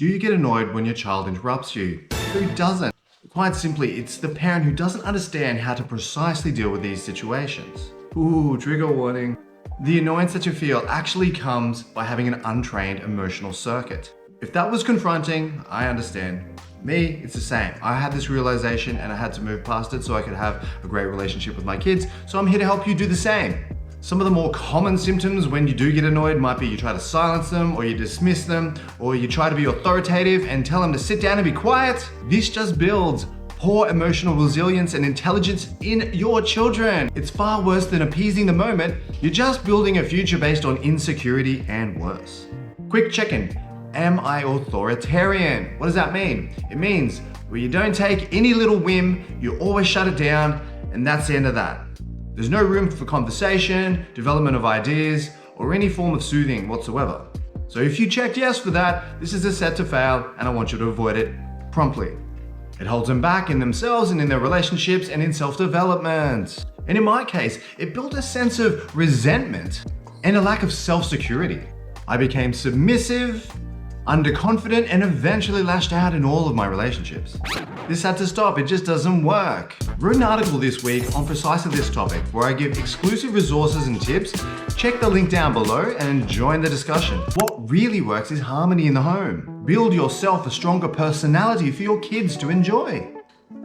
Do you get annoyed when your child interrupts you? Who doesn't? Quite simply, it's the parent who doesn't understand how to precisely deal with these situations. Ooh, trigger warning. The annoyance that you feel actually comes by having an untrained emotional circuit. If that was confronting, I understand. Me, it's the same. I had this realization and I had to move past it so I could have a great relationship with my kids, so I'm here to help you do the same. Some of the more common symptoms when you do get annoyed might be you try to silence them, or you dismiss them, or you try to be authoritative and tell them to sit down and be quiet. This just builds poor emotional resilience and intelligence in your children. It's far worse than appeasing the moment. You're just building a future based on insecurity and worse. Quick check-in. Am I authoritarian? What does that mean? It means where you don't take any little whim, you always shut it down, and that's the end of that. There's no room for conversation, development of ideas, or any form of soothing whatsoever. So if you checked yes for that, this is a set to fail, and I want you to avoid it promptly. It holds them back in themselves and in their relationships and in self-development. And in my case, it built a sense of resentment and a lack of self-security. I became submissive, underconfident, and eventually lashed out in all of my relationships. This had to stop, it just doesn't work. I wrote an article this week on precisely this topic where I give exclusive resources and tips. Check the link down below and join the discussion. What really works is harmony in the home. Build yourself a stronger personality for your kids to enjoy.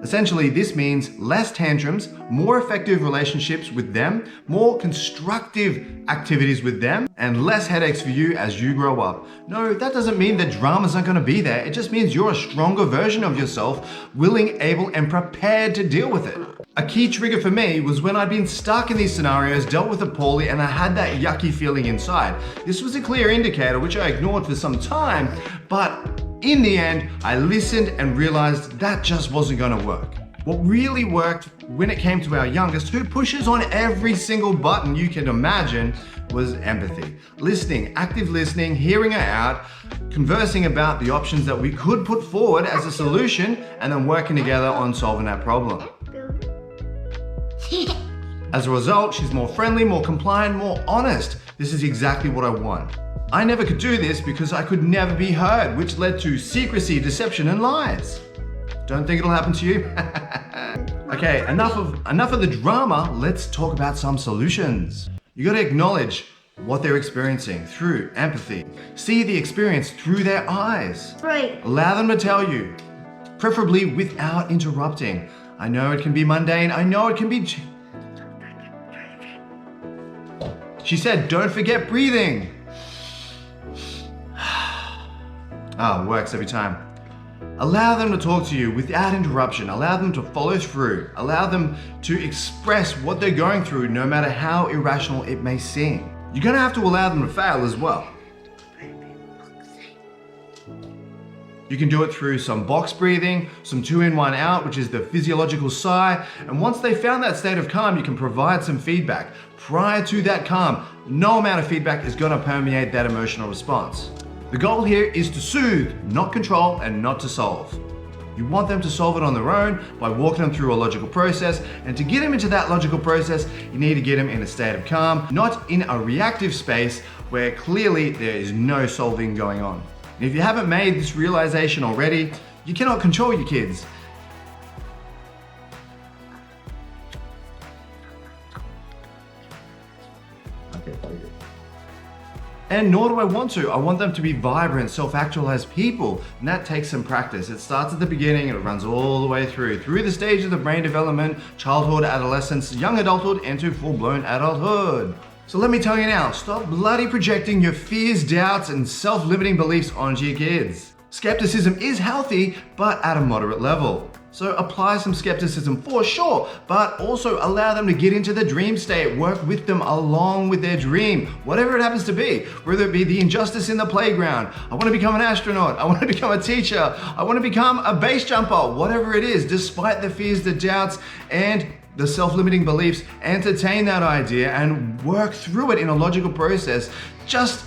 Essentially, this means less tantrums, more effective relationships with them, more constructive activities with them, and less headaches for you as you grow up. No, that doesn't mean that dramas aren't going to be there. It just means you're a stronger version of yourself, willing, able, and prepared to deal with it. A key trigger for me was when I'd been stuck in these scenarios, dealt with it poorly, and I had that yucky feeling inside. This was a clear indicator, which I ignored for some time, but in the end, I listened and realized that just wasn't gonna work. What really worked when it came to our youngest, who pushes on every single button you can imagine, was empathy. Listening, active listening, hearing her out, conversing about the options that we could put forward as a solution, and then working together on solving that problem. As a result, she's more friendly, more compliant, more honest. This is exactly what I want. I never could do this because I could never be heard, which led to secrecy, deception, and lies. Don't think it'll happen to you? Okay, enough of the drama. Let's talk about some solutions. You gotta acknowledge what they're experiencing through empathy. See the experience through their eyes. Right. Allow them to tell you, preferably without interrupting. I know it can be mundane. I know it can be... She said, don't forget breathing. Ah, works every time. Allow them to talk to you without interruption. Allow them to follow through. Allow them to express what they're going through, no matter how irrational it may seem. You're gonna have to allow them to fail as well. You can do it through some box breathing, some 2 in 1 out, which is the physiological sigh. And once they found that state of calm, you can provide some feedback. Prior to that calm, no amount of feedback is gonna permeate that emotional response. The goal here is to soothe, not control, and not to solve. You want them to solve it on their own by walking them through a logical process, and to get them into that logical process, you need to get them in a state of calm, not in a reactive space where clearly there is no solving going on. And if you haven't made this realization already, you cannot control your kids. And nor do I want to. I want them to be vibrant, self-actualized people. And that takes some practice. It starts at the beginning and it runs all the way through the stages of brain development, childhood, adolescence, young adulthood, into full-blown adulthood. So let me tell you now, stop bloody projecting your fears, doubts, and self-limiting beliefs onto your kids. Skepticism is healthy, but at a moderate level. So apply some skepticism for sure, but also allow them to get into the dream state. Work with them along with their dream, whatever it happens to be, whether it be the injustice in the playground, I want to become an astronaut, I want to become a teacher, I want to become a base jumper, whatever it is, despite the fears, the doubts, and the self-limiting beliefs, entertain that idea and work through it in a logical process. Just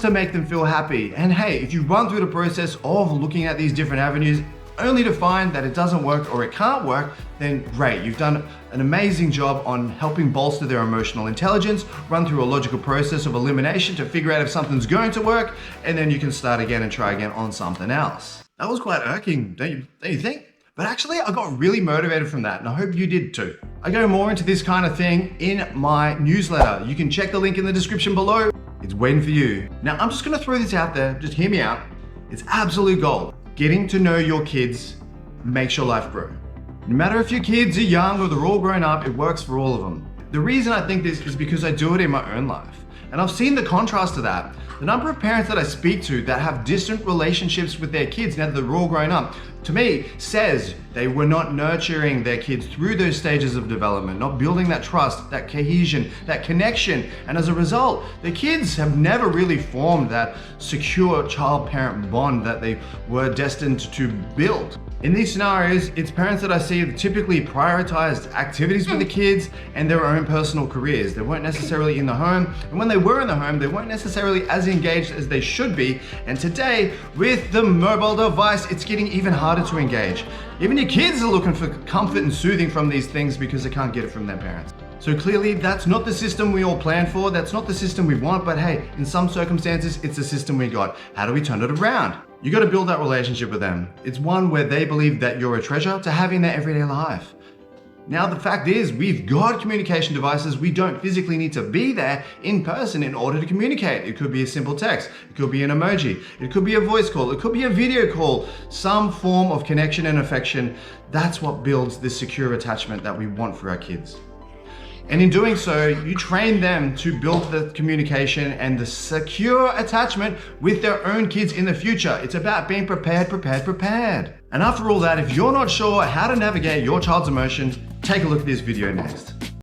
to make them feel happy. And hey, if you run through the process of looking at these different avenues only to find that it doesn't work or it can't work, then great. You've done an amazing job on helping bolster their emotional intelligence, run through a logical process of elimination to figure out if something's going to work, and then you can start again and try again on something else. That was quite irking, don't you think? But actually, I got really motivated from that, and I hope you did too. I go more into this kind of thing in my newsletter. You can check the link in the description below. It's waiting for you. Now, I'm just gonna throw this out there, just hear me out. It's absolute gold. Getting to know your kids makes your life grow. No matter if your kids are young or they're all grown up, it works for all of them. The reason I think this is because I do it in my own life. And I've seen the contrast to that. The number of parents that I speak to that have distant relationships with their kids now that they're all grown up, to me, says they were not nurturing their kids through those stages of development, not building that trust, that cohesion, that connection. And as a result, the kids have never really formed that secure child-parent bond that they were destined to build. In these scenarios, it's parents that I see that typically prioritized activities with the kids and their own personal careers. They weren't necessarily in the home, and when they were in the home, they weren't necessarily as engaged as they should be. And today, with the mobile device, it's getting even harder to engage. Even your kids are looking for comfort and soothing from these things because they can't get it from their parents. So clearly, that's not the system we all planned for, that's not the system we want, but hey, in some circumstances, it's the system we got. How do we turn it around? You gotta build that relationship with them. It's one where they believe that you're a treasure to have in their everyday life. Now, the fact is, we've got communication devices. We don't physically need to be there in person in order to communicate. It could be a simple text. It could be an emoji. It could be a voice call. It could be a video call. Some form of connection and affection. That's what builds this secure attachment that we want for our kids. And in doing so, you train them to build the communication and the secure attachment with their own kids in the future. It's about being prepared. And after all that, if you're not sure how to navigate your child's emotions, take a look at this video next.